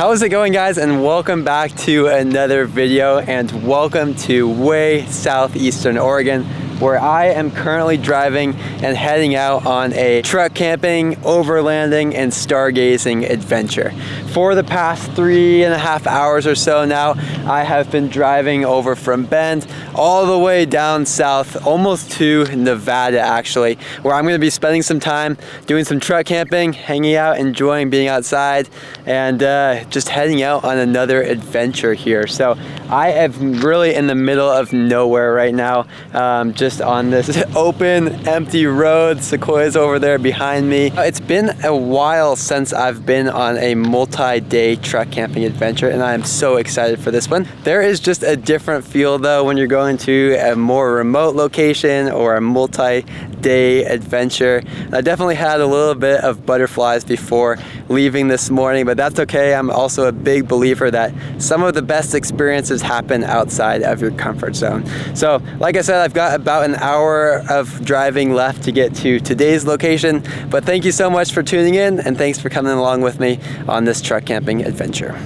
How's it going, guys, and welcome back to another video, and welcome to way southeastern Oregon, where I am currently driving and heading out on a truck camping, overlanding, and stargazing adventure. For the past 3.5 hours or so now, I have been driving over from Bend all the way down south, almost to Nevada actually, where I'm going to be spending some time doing some truck camping, hanging out, enjoying being outside, and just heading out on another adventure here. So I am really in the middle of nowhere right now, just on this open, empty road. Sequoia's over there behind me. It's been a while since I've been on a multi-day truck camping adventure, and I am so excited for this one. There is just a different feel though when you're going to a more remote location or a multi-day adventure. I definitely had a little bit of butterflies before leaving this morning, but that's okay. I'm also a big believer that some of the best experiences happen outside of your comfort zone. So like I said, I've got about an hour of driving left to get to today's location, but thank you so much for tuning in, and thanks for coming along with me on this truck camping adventure.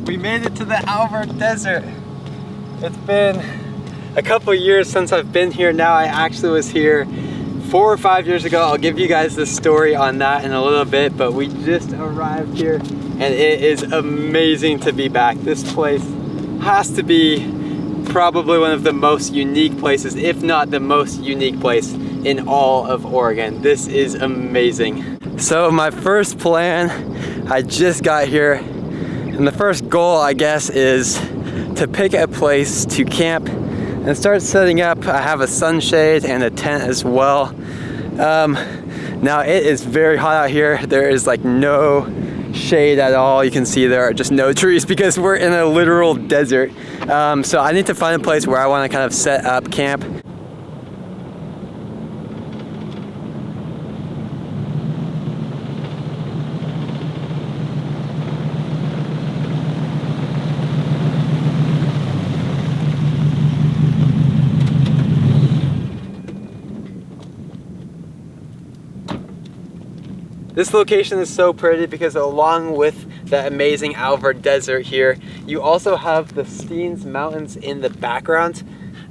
We made it to the Alvord Desert. It's been a couple years since I've been here now. I actually was here 4 or 5 years ago. I'll give you guys the story on that in a little bit, but we just arrived here and it is amazing to be back. This place has to be probably one of the most unique places, if not the most unique place in all of Oregon. This is amazing. So my first plan, I just got here, and the first goal, I guess, is to pick a place to camp and start setting up. I have a sunshade and a tent as well. Now it is very hot out here. There is like no shade at all. You can see there are just no trees because we're in a literal desert. So I need to find a place where I want to kind of set up camp. This location is so pretty because along with the amazing Alvord Desert here, you also have the Steens Mountains in the background.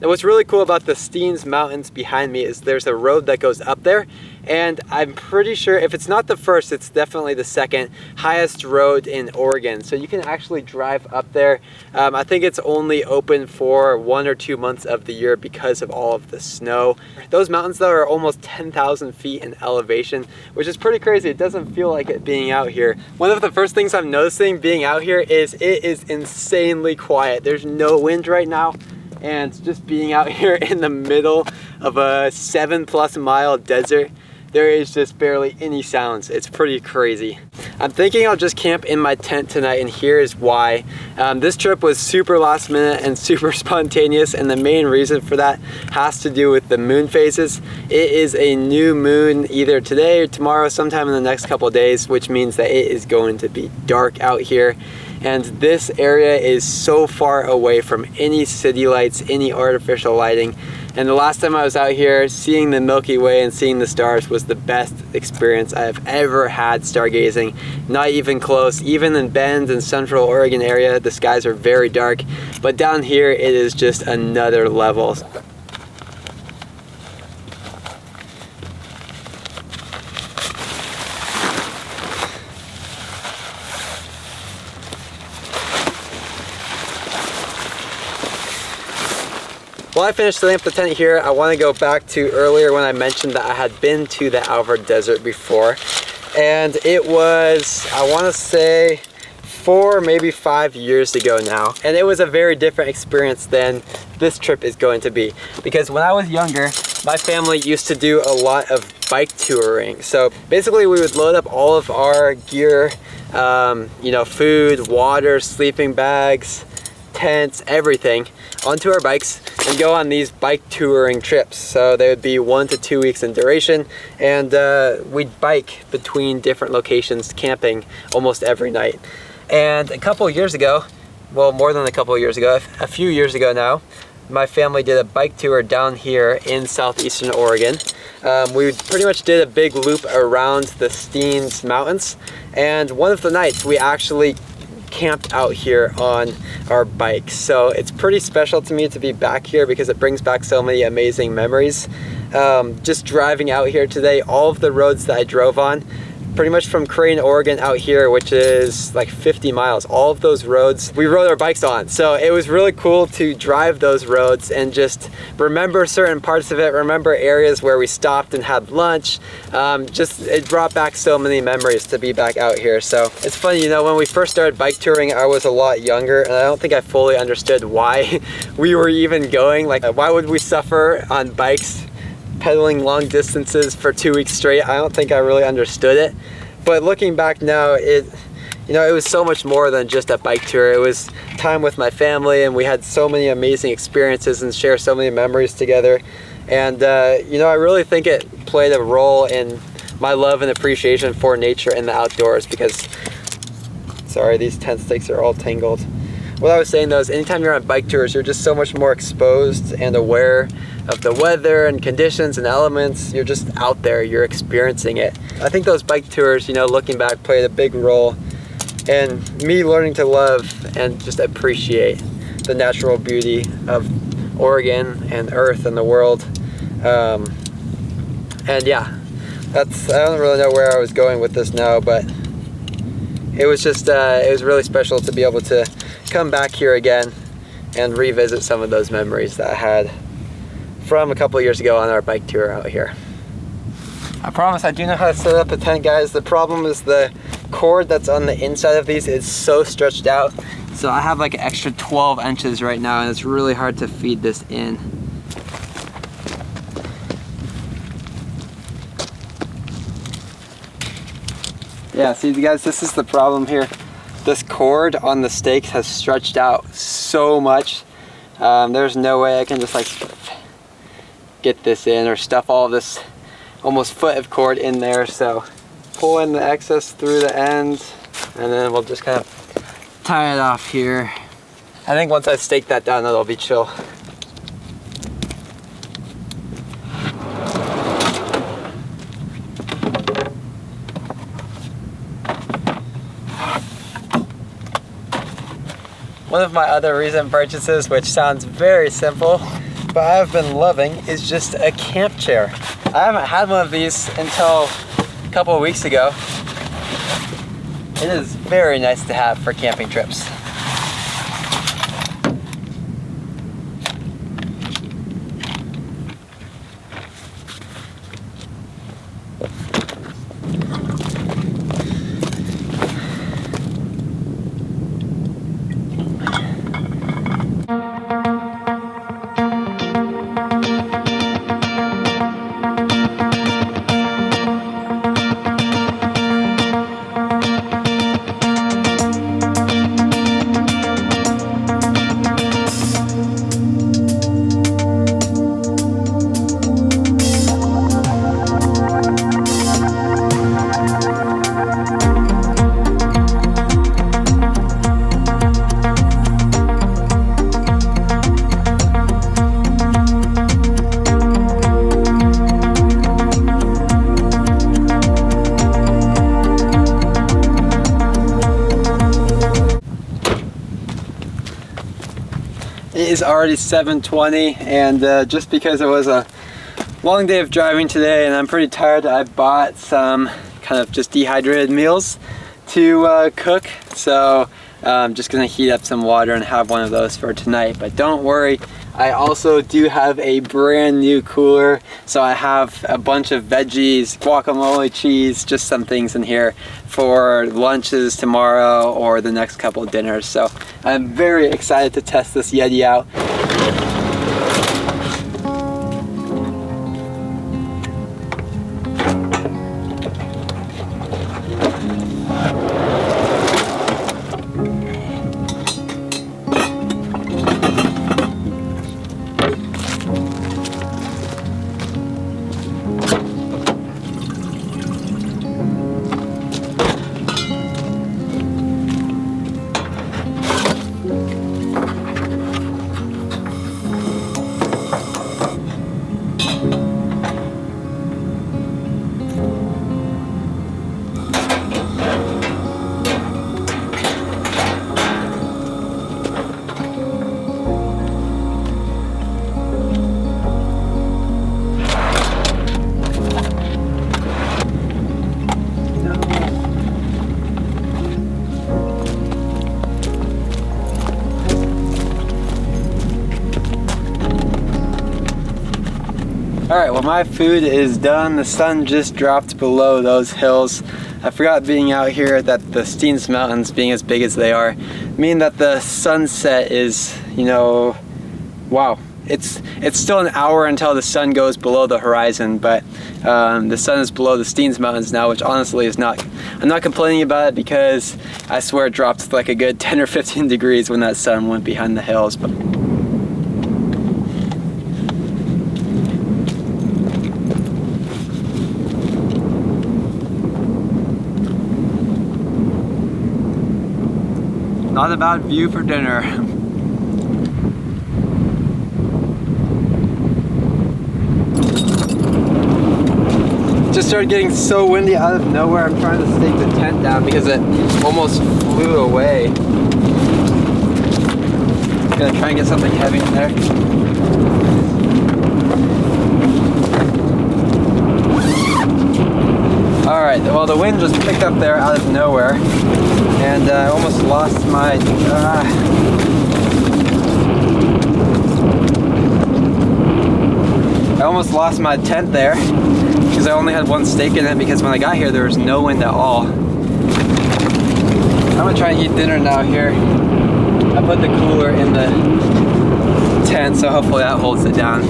And what's really cool about the Steens Mountains behind me is there's a road that goes up there, and I'm pretty sure if it's not the first, it's definitely the second highest road in Oregon. So you can actually drive up there. I think it's only open for 1 or 2 months of the year because of all of the snow. Those mountains though are almost 10,000 feet in elevation, which is pretty crazy. It doesn't feel like it being out here. One of the first things I'm noticing being out here is it is insanely quiet. There's no wind right now. And just being out here in the middle of a 7+ mile desert, there is just barely any sounds. It's pretty crazy. I'm thinking I'll just camp in my tent tonight, and here is why. This trip was super last minute and super spontaneous, and the main reason for that has to do with the moon phases. It is a new moon either today or tomorrow, sometime in the next couple of days, which means that it is going to be dark out here. And this area is so far away from any city lights, any artificial lighting. And the last time I was out here, seeing the Milky Way and seeing the stars was the best experience I have ever had stargazing. Not even close. Even in Bend and Central Oregon area, the skies are very dark. But down here, it is just another level. Well, I finished setting up the tent here. I want to go back to earlier when I mentioned that I had been to the Alvord Desert before. And it was, I want to say, 4, maybe 5 years ago now. And it was a very different experience than this trip is going to be. Because when I was younger, my family used to do a lot of bike touring. So basically we would load up all of our gear, you know, food, water, sleeping bags, tents, everything onto our bikes and go on these bike touring trips. So they would be 1 to 2 weeks in duration, and we'd bike between different locations camping almost every night. And a couple of years ago, well, more than a couple of years ago, a few years ago now, my family did a bike tour down here in southeastern Oregon. We pretty much did a big loop around the Steens Mountains, and one of the nights we actually camped out here on our bikes. So it's pretty special to me to be back here because it brings back so many amazing memories. Just driving out here today, all of the roads that I drove on, pretty much from Crane, Oregon out here, which is like 50 miles, all of those roads we rode our bikes on. So it was really cool to drive those roads and just remember certain parts of it, remember areas where we stopped and had lunch. Just it brought back so many memories to be back out here. So it's funny, you know, when we first started bike touring, I was a lot younger and I don't think I fully understood why we were even going. Like, why would we suffer on bikes pedaling long distances for 2 weeks straight? I don't think I really understood it. But looking back now, it was so much more than just a bike tour. It was time with my family, and we had so many amazing experiences and share so many memories together. And you know, I really think it played a role in my love and appreciation for nature and the outdoors because, sorry, these tent stakes are all tangled. What I was saying though is anytime you're on bike tours, you're just so much more exposed and aware of the weather and conditions and elements. You're just out there, you're experiencing it. I think those bike tours, you know, looking back, played a big role in me learning to love and just appreciate the natural beauty of Oregon and Earth and the world. And yeah, I don't really know where I was going with this now, but it was just, it was really special to be able to come back here again and revisit some of those memories that I had from a couple of years ago on our bike tour out here. I promise I do know how to set up a tent, guys. The problem is the cord that's on the inside of these is so stretched out. So I have like an extra 12 inches right now, and it's really hard to feed this in. Yeah, see guys, this is the problem here. This cord on the stakes has stretched out so much. There's no way I can just like get this in or stuff all of this almost foot of cord in there. So pull in the excess through the end, and then we'll just kind of tie it off here. I think once I stake that down, it'll be chill. One of my other recent purchases, which sounds very simple, but I've been loving, is just a camp chair. I haven't had one of these until a couple of weeks ago. It is very nice to have for camping trips. is already 7:20, and just because it was a long day of driving today and I'm pretty tired, I bought some kind of just dehydrated meals to cook. So I'm just gonna heat up some water and have one of those for tonight. But don't worry, I also do have a brand new cooler. So I have a bunch of veggies, guacamole, cheese, just some things in here for lunches tomorrow or the next couple of dinners. So I'm very excited to test this Yeti out. Alright, well my food is done. The sun just dropped below those hills. I forgot being out here that the Steens Mountains, being as big as they are, mean that the sunset is, you know, wow. It's still an hour until the sun goes below the horizon, but the sun is below the Steens Mountains now, which honestly is not, I'm not complaining about it because I swear it dropped like a good 10 or 15 degrees when that sun went behind the hills. But not a bad view for dinner. Just started getting so windy out of nowhere. I'm trying to stake the tent down because it almost flew away. Gonna try and get something heavy in there. Alright, well the wind just picked up there out of nowhere, and I almost lost my tent there because I only had one stake in it, because when I got here there was no wind at all. I'm gonna try and eat dinner now here. I put the cooler in the tent, so hopefully that holds it down.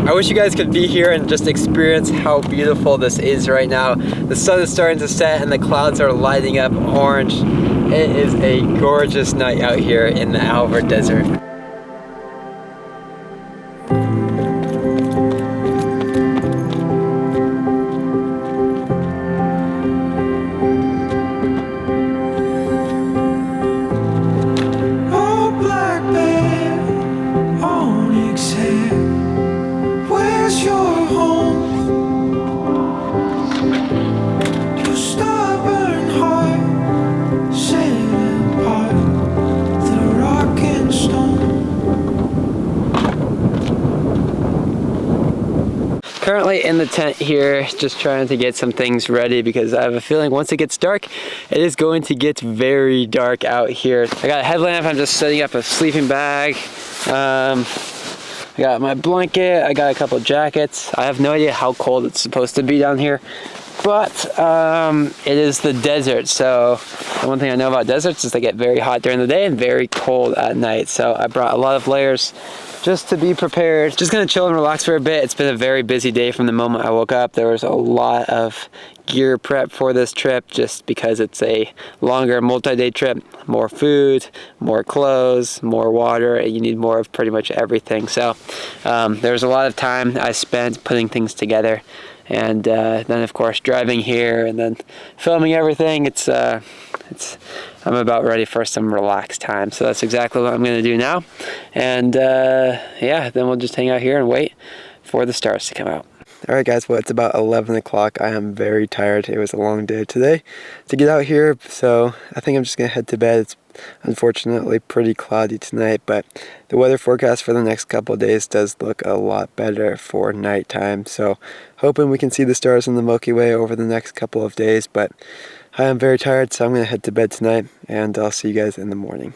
I wish you guys could be here and just experience how beautiful this is right now. The sun is starting to set and the clouds are lighting up orange. It is a gorgeous night out here in the Alvord Desert. Currently in the tent here, just trying to get some things ready because I have a feeling once it gets dark, it is going to get very dark out here. I got a headlamp, I'm just setting up a sleeping bag. I got my blanket, I got a couple jackets. I have no idea how cold it's supposed to be down here, but it is the desert. So the one thing I know about deserts is they get very hot during the day and very cold at night. So I brought a lot of layers just to be prepared. Just gonna chill and relax for a bit. It's been a very busy day from the moment I woke up. There was a lot of gear prep for this trip just because it's a longer multi-day trip. More food, more clothes, more water, and you need more of pretty much everything. So there's a lot of time I spent putting things together, and then of course driving here and then filming everything. I'm about ready for some relaxed time, so that's exactly what I'm going to do now. And yeah, then we'll just hang out here and wait for the stars to come out. Alright guys, well, it's about 11 o'clock. I am very tired. It was a long day today to get out here, so I think I'm just going to head to bed. It's unfortunately pretty cloudy tonight, but the weather forecast for the next couple of days does look a lot better for nighttime, so hoping we can see the stars in the Milky Way over the next couple of days. But I am very tired, so I'm going to head to bed tonight, and I'll see you guys in the morning.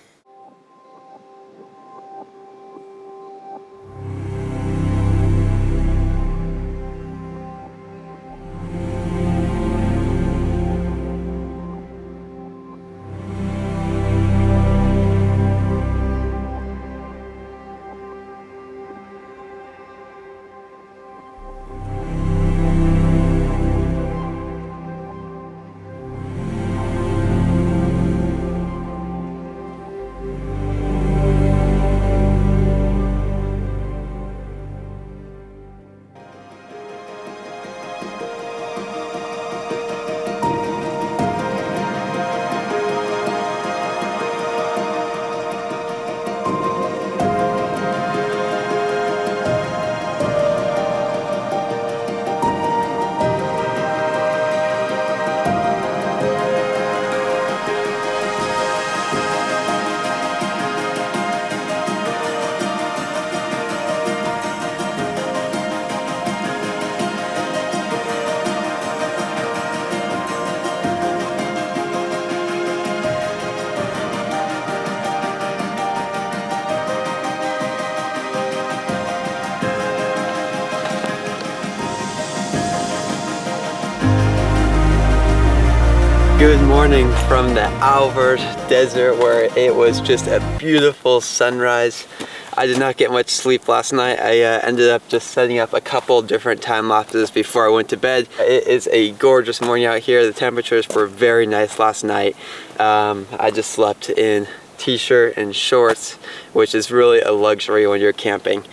Good morning from the Alvord Desert, where it was just a beautiful sunrise. I did not get much sleep last night. I ended up just setting up a couple different time lapses before I went to bed. It is a gorgeous morning out here. The temperatures were very nice last night. I just slept in t-shirt and shorts, which is really a luxury when you're camping.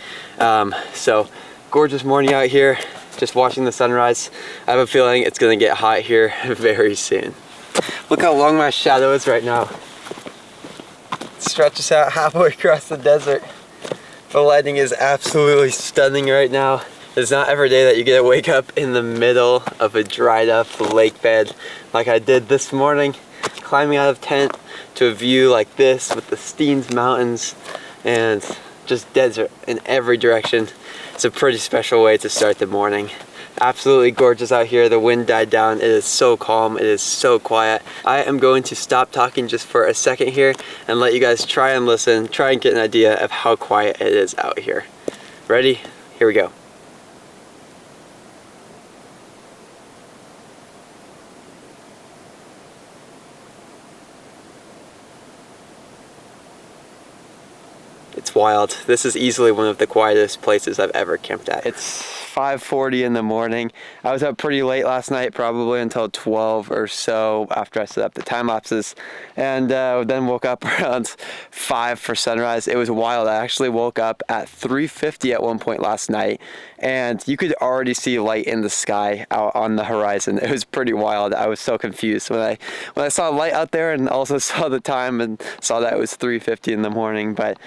So gorgeous morning out here, just watching the sunrise. I have a feeling it's gonna get hot here very soon. Look how long my shadow is right now. It stretches out halfway across the desert. The lighting is absolutely stunning right now. It's not every day that you get to wake up in the middle of a dried up lake bed like I did this morning, climbing out of tent to a view like this with the Steens Mountains and just desert in every direction. It's a pretty special way to start the morning. Absolutely gorgeous out here. The wind died down. It is so calm. It is so quiet. I am going to stop talking just for a second here and let you guys try and listen, try and get an idea of how quiet it is out here. Ready? Here we go. It's wild. This is easily one of the quietest places I've ever camped at. It's 5:40 in the morning. I was up pretty late last night, probably until 12 or so after I set up the time lapses, and then woke up around 5 for sunrise. It was wild. I actually woke up at 3:50 at one point last night, and you could already see light in the sky out on the horizon. It was pretty wild. I was so confused when I saw light out there and also saw the time and saw that it was 3:50 in the morning. But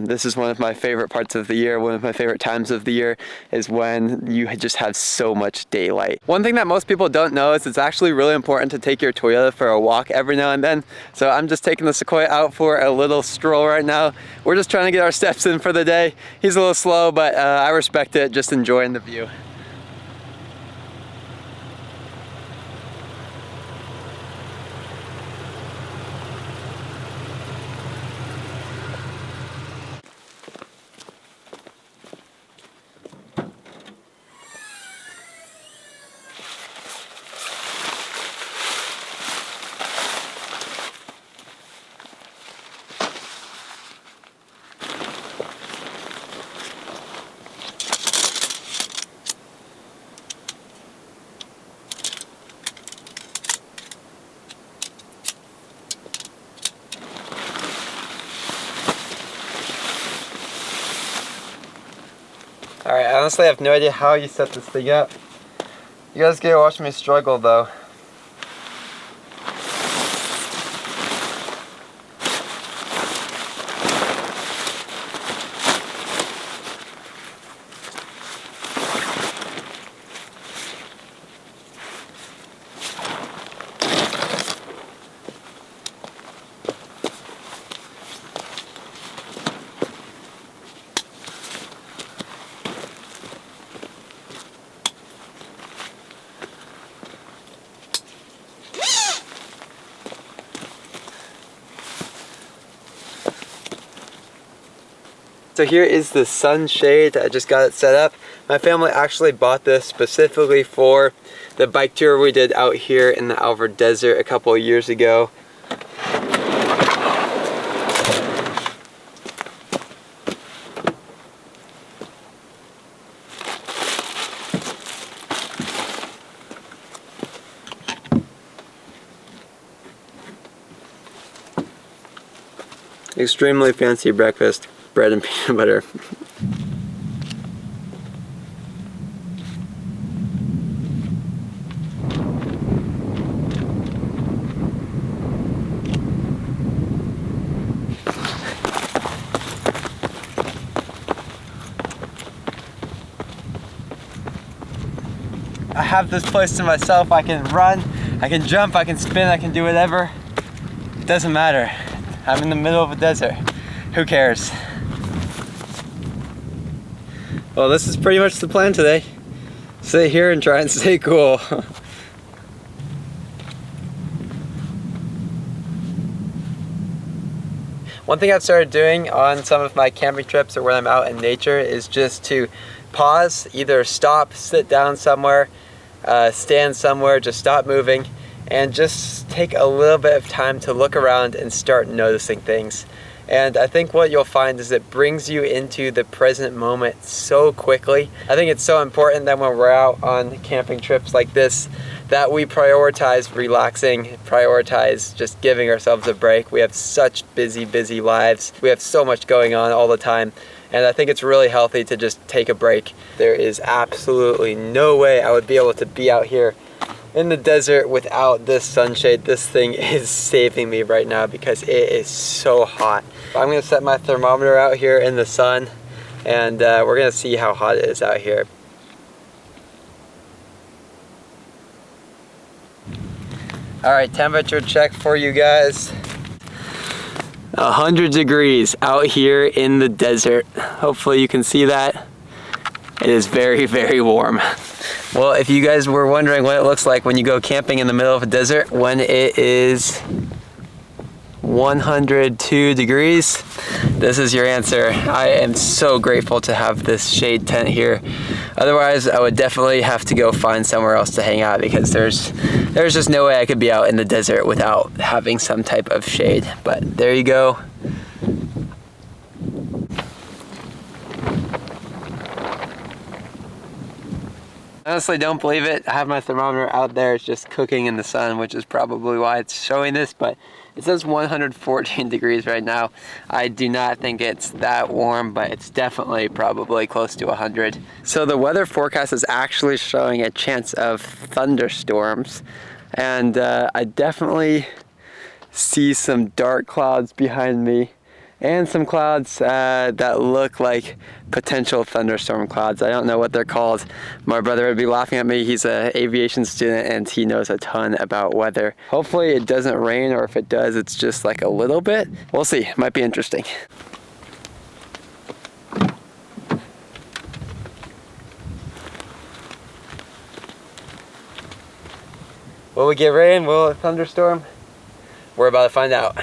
this is one of my favorite parts of the year. One of my favorite times of the year is when you just have so much daylight. One thing that most people don't know is it's actually really important to take your Toyota for a walk every now and then. So I'm just taking the Sequoia out for a little stroll right now. We're just trying to get our steps in for the day. He's a little slow, but I respect it, just enjoying the view. Alright, I honestly have no idea how you set this thing up. You guys get to watch me struggle though. So here is the sunshade. I just got it set up. My family actually bought this specifically for the bike tour we did out here in the Alvord Desert a couple of years ago. Extremely fancy breakfast. Bread and peanut butter. I have this place to myself. I can run, I can jump, I can spin, I can do whatever. It doesn't matter. I'm in the middle of a desert. Who cares? Well, this is pretty much the plan today. Sit here and try and stay cool. One thing I've started doing on some of my camping trips or when I'm out in nature is just to pause, either stop, sit down somewhere, stand somewhere, just stop moving, and just take a little bit of time to look around and start noticing things. And I think what you'll find is it brings you into the present moment so quickly. I think it's so important that when we're out on camping trips like this, that we prioritize relaxing, prioritize just giving ourselves a break. We have such busy lives. We have so much going on all the time. And I think it's really healthy to just take a break. There is absolutely no way I would be able to be out here in the desert without this sunshade. This thing is saving me right now because it is so hot. I'm gonna set my thermometer out here in the sun and we're gonna see how hot it is out here. All right, temperature check for you guys. 100 degrees out here in the desert. Hopefully you can see that. It is very warm. Well, if you guys were wondering what it looks like when you go camping in the middle of a desert when it is 102 degrees, this is your answer. I am so grateful to have this shade tent here. Otherwise, I would definitely have to go find somewhere else to hang out because there's just no way I could be out in the desert without having some type of shade. But there you go. I honestly don't believe it. I have my thermometer out there. It's just cooking in the sun, which is probably why it's showing this, but it says 114 degrees right now. I do not think it's that warm, but it's definitely probably close to 100. So the weather forecast is actually showing a chance of thunderstorms, and I definitely see some dark clouds behind me and some clouds that look like potential thunderstorm clouds. I don't know what they're called. My brother would be laughing at me. He's an aviation student and he knows a ton about weather. Hopefully it doesn't rain, or if it does, it's just like a little bit. We'll see. Might be interesting. Will we get rain? Will it thunderstorm? We're about to find out.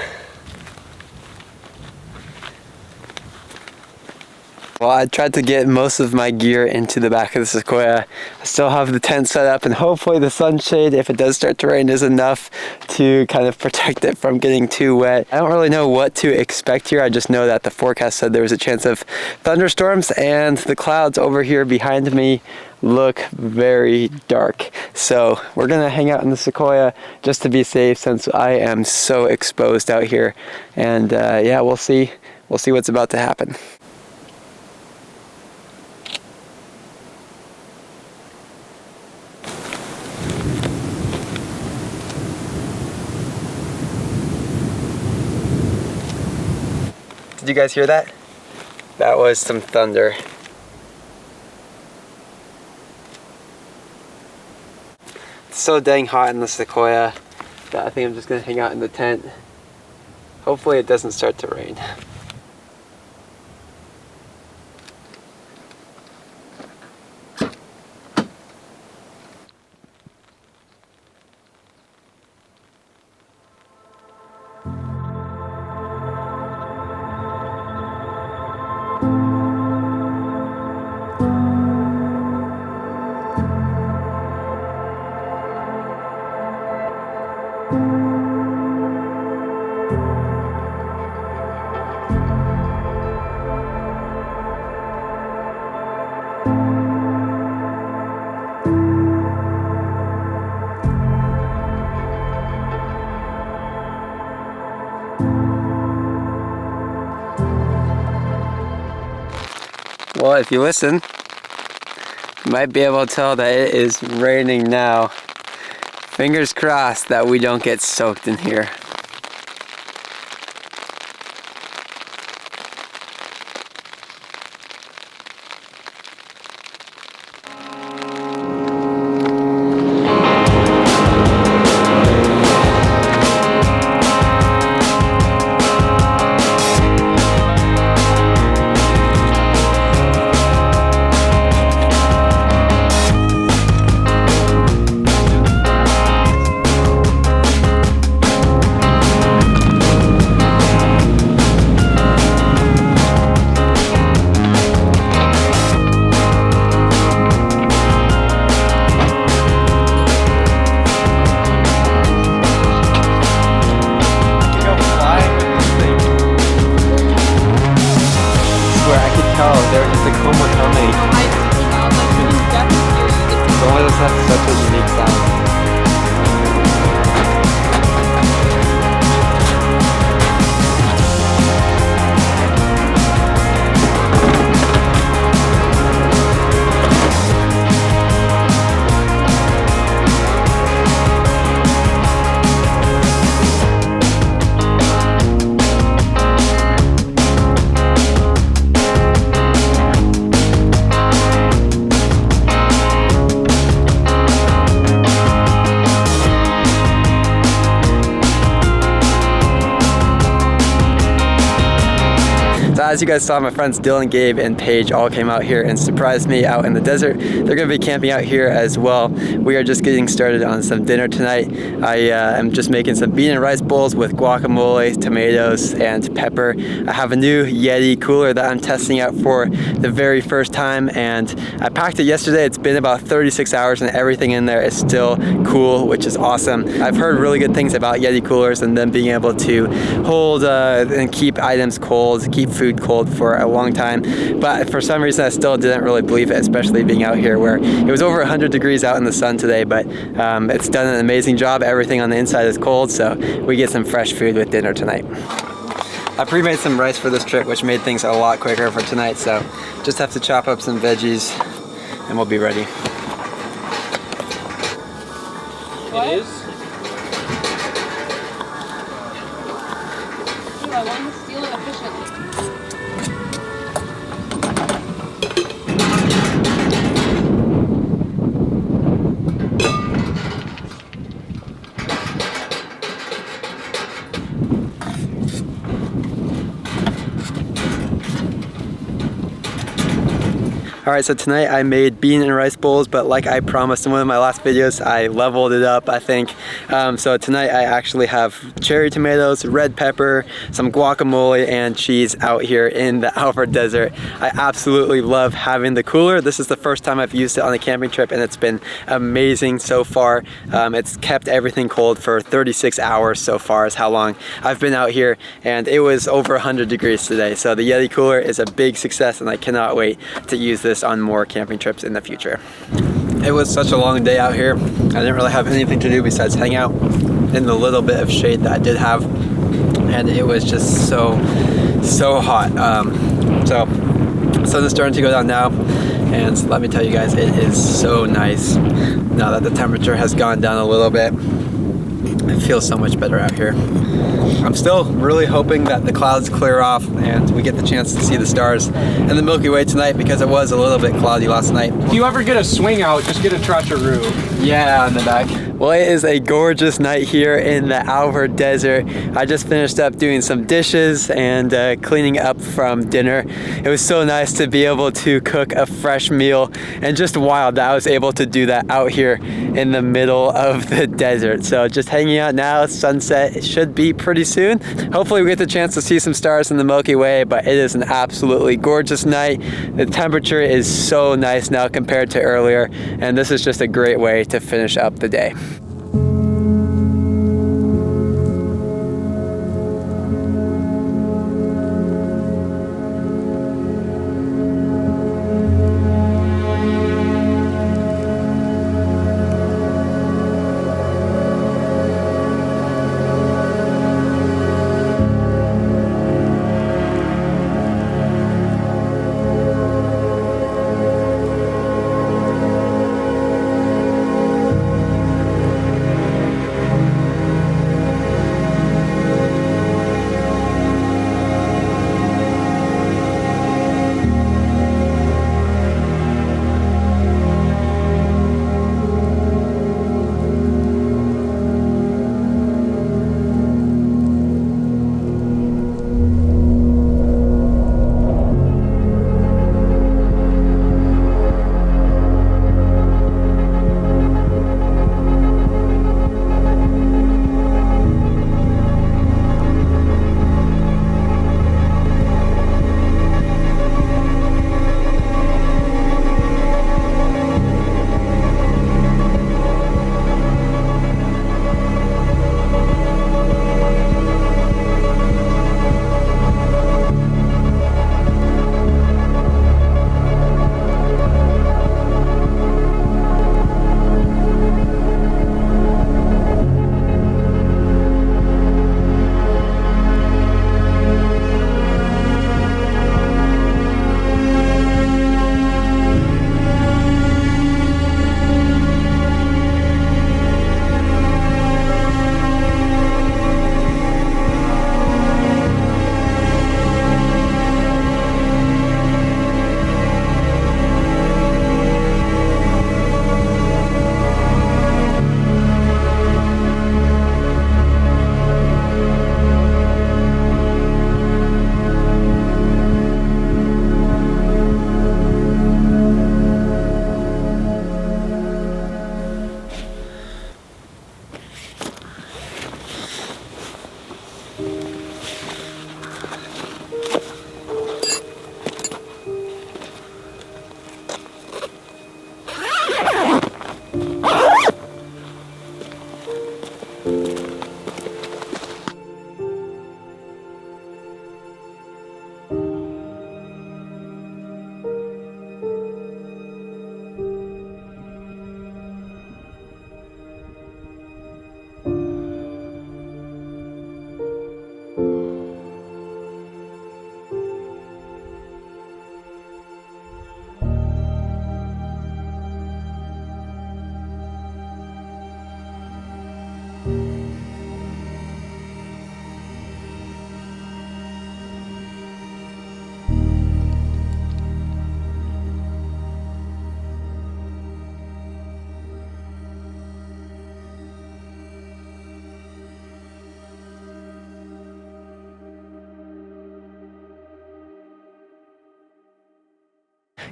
Well, I tried to get most of my gear into the back of the Sequoia. I still have the tent set up, and hopefully the sunshade, if it does start to rain, is enough to kind of protect it from getting too wet. I don't really know what to expect here. I just know that the forecast said there was a chance of thunderstorms, and the clouds over here behind me look very dark. So we're gonna hang out in the Sequoia just to be safe, since I am so exposed out here. And yeah, we'll see what's about to happen. Did you guys hear that? That was some thunder. It's so dang hot in the Sequoia that I think I'm just gonna hang out in the tent. Hopefully it doesn't start to rain. Well, if you listen, you might be able to tell that it is raining now. Fingers crossed that we don't get soaked in here. There was just a coma coming. The one that has such a unique sound. As you guys saw, my friends Dylan, Gabe, and Paige all came out here and surprised me out in the desert. They're going to be camping out here as well. We are just getting started on some dinner tonight. I am just making some bean and rice bowls with guacamole, tomatoes, and pepper. I have a new Yeti cooler that I'm testing out for the very first time, and I packed it yesterday. It's been about 36 hours and everything in there is still cool, which is awesome. I've heard really good things about Yeti coolers and them being able to hold and keep items cold, keep food cold for a long time, but for some reason I still didn't really believe it, especially being out here where it was over 100 degrees out in the sun today, but it's done an amazing job. Everything on the inside is cold, so we get some fresh food with dinner tonight. I pre-made some rice for this trip, which made things a lot quicker for tonight, so just have to chop up some veggies and we'll be ready. What? It is? I want to steal it efficiently. Alright, so tonight I made bean and rice bowls, but like I promised in one of my last videos, I leveled it up, I think. So tonight I actually have cherry tomatoes, red pepper, some guacamole, and cheese out here in the Alvord Desert. I absolutely love having the cooler. This is the first time I've used it on a camping trip, and it's been amazing so far. It's kept everything cold for 36 hours so far is how long I've been out here, and it was over 100 degrees today. So the Yeti cooler is a big success, and I cannot wait to use this on more camping trips in the future. It was such a long day out here. I didn't really have anything to do besides hang out in the little bit of shade that I did have, and it was just so hot. So the sun's starting to go down now, and let me tell you guys, it is so nice now that the temperature has gone down a little bit. It feels so much better out here. I'm still really hoping that the clouds clear off and we get the chance to see the stars and the Milky Way tonight, because it was a little bit cloudy last night. If you ever get a swing out, just get a Tracharoo. Yeah, on the back. Well, it is a gorgeous night here in the Alvord Desert. I just finished up doing some dishes and cleaning up from dinner. It was so nice to be able to cook a fresh meal, and just wild that I was able to do that out here in the middle of the desert. So just hanging out now. Sunset, it should be pretty soon. Hopefully we get the chance to see some stars in the Milky Way, but it is an absolutely gorgeous night. The temperature is so nice now compared to earlier, and this is just a great way to finish up the day.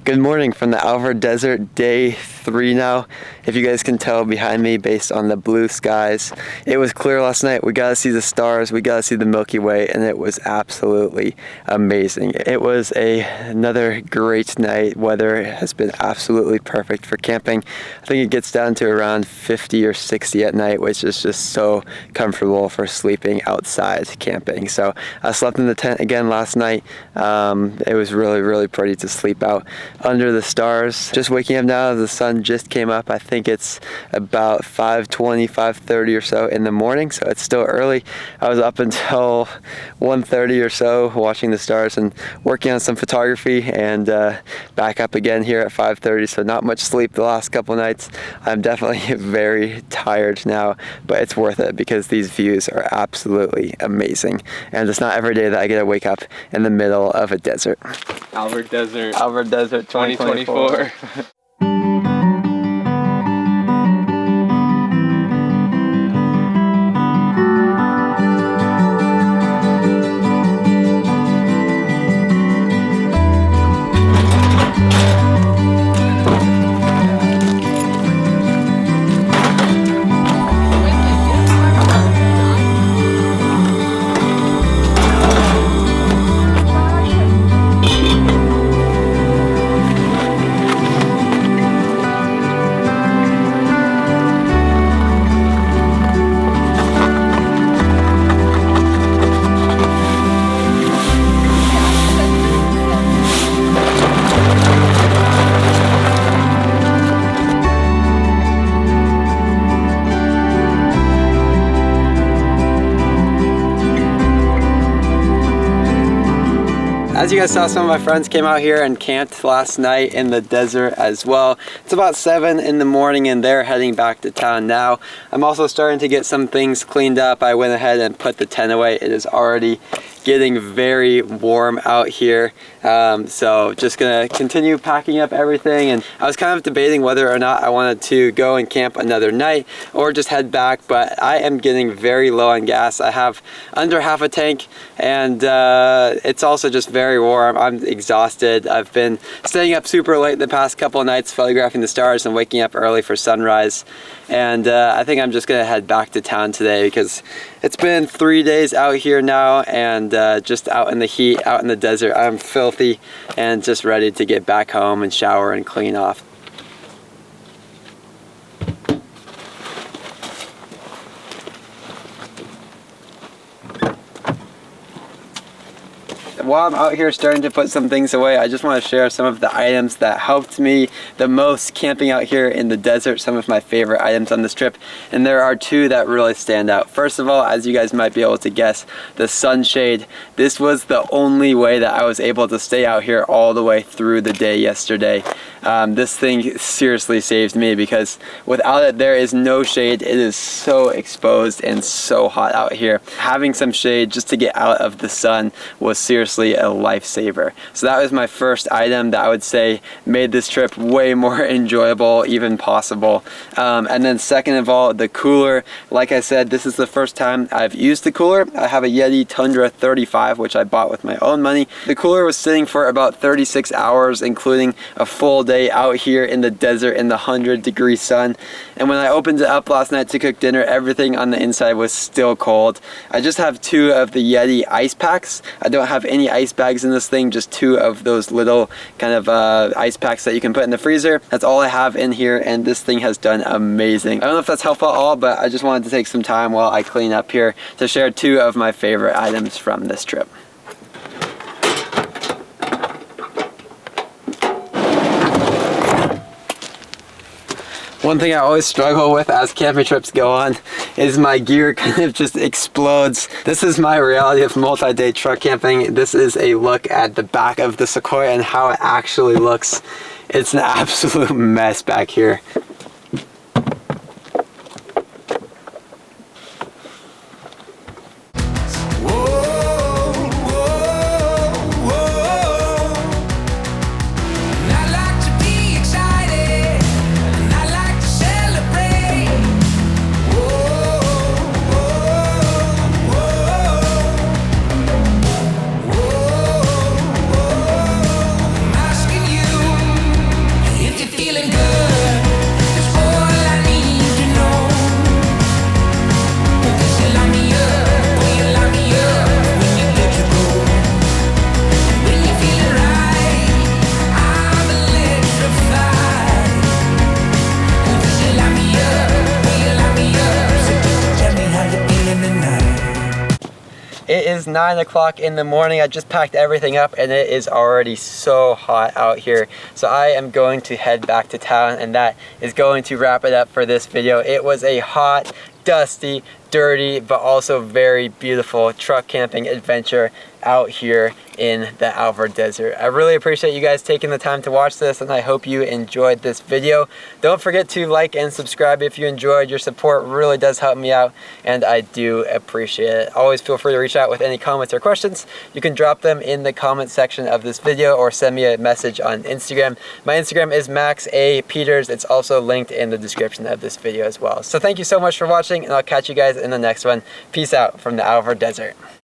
Good morning from the Alvord Desert, day 3 now. If you guys can tell behind me based on the blue skies, it was clear last night. We got to see the stars, we got to see the Milky Way, and it was absolutely amazing. It was another great night. Weather has been absolutely perfect for camping. I think it gets down to around 50 or 60 at night, which is just so comfortable for sleeping outside camping. So I slept in the tent again last night. It was really, really pretty to sleep out. under the stars. Just waking up now, the sun just came up. I think it's about 5:20, 5:30 or so in the morning, so it's still early. I was up until 1:30 or so watching the stars and working on some photography, and back up again here at 5:30, so not much sleep the last couple nights. I'm definitely very tired now, but it's worth it because these views are absolutely amazing, and it's not every day that I get to wake up in the middle of a desert. Albert Desert. Albert Desert 2024. As you guys saw, some of my friends came out here and camped last night in the desert as well. It's about 7 in the morning and they're heading back to town now. I'm also starting to get some things cleaned up. I went ahead and put the tent away. It is already getting very warm out here, so just gonna continue packing up everything. And I was kind of debating whether or not I wanted to go and camp another night or just head back, but I am getting very low on gas. I have under half a tank, and it's also just very warm. I'm exhausted. I've been staying up super late the past couple of nights photographing the stars and waking up early for sunrise, and I think I'm just gonna head back to town today because it's been 3 days out here now, and just out in the heat, out in the desert. I'm filthy and just ready to get back home and shower and clean off. While I'm out here starting to put some things away, I just want to share some of the items that helped me the most camping out here in the desert, some of my favorite items on this trip, and there are 2 that really stand out. First of all, as you guys might be able to guess, the sunshade. This was the only way that I was able to stay out here all the way through the day yesterday. This thing seriously saved me because without it, there is no shade. It is so exposed and so hot out here. Having some shade just to get out of the sun was seriously a lifesaver. So that was my first item that I would say made this trip way more enjoyable, even possible. And then second of all, the cooler. Like I said, this is the first time I've used the cooler. I have a Yeti Tundra 35, which I bought with my own money. The cooler was sitting for about 36 hours, including a full day out here in the desert in the 100-degree sun. And when I opened it up last night to cook dinner, everything on the inside was still cold. I just have 2 of the Yeti ice packs. I don't have any ice bags in this thing, just 2 of those little kind of ice packs that you can put in the freezer. That's all I have in here, and this thing has done amazing. I don't know if that's helpful at all, but I just wanted to take some time while I clean up here to share 2 of my favorite items from this trip. One thing I always struggle with as camping trips go on is my gear kind of just explodes. This is my reality of multi-day truck camping. This is a look at the back of the Sequoia and how it actually looks. It's an absolute mess back here. Feeling good. is 9 o'clock in the morning. I just packed everything up and it is already so hot out here. So I am going to head back to town, and that is going to wrap it up for this video. It was a hot, dusty, dirty, but also very beautiful truck camping adventure out here in the Alvord Desert. I really appreciate you guys taking the time to watch this, and I hope you enjoyed this video. Don't forget to like and subscribe if you enjoyed. Your support really does help me out, and I do appreciate it. Always feel free to reach out with any comments or questions. You can drop them in the comment section of this video or send me a message on Instagram. My Instagram is Max A. Peters. It's also linked in the description of this video as well. So thank you so much for watching, and I'll catch you guys in the next one. Peace out from the Alvord Desert.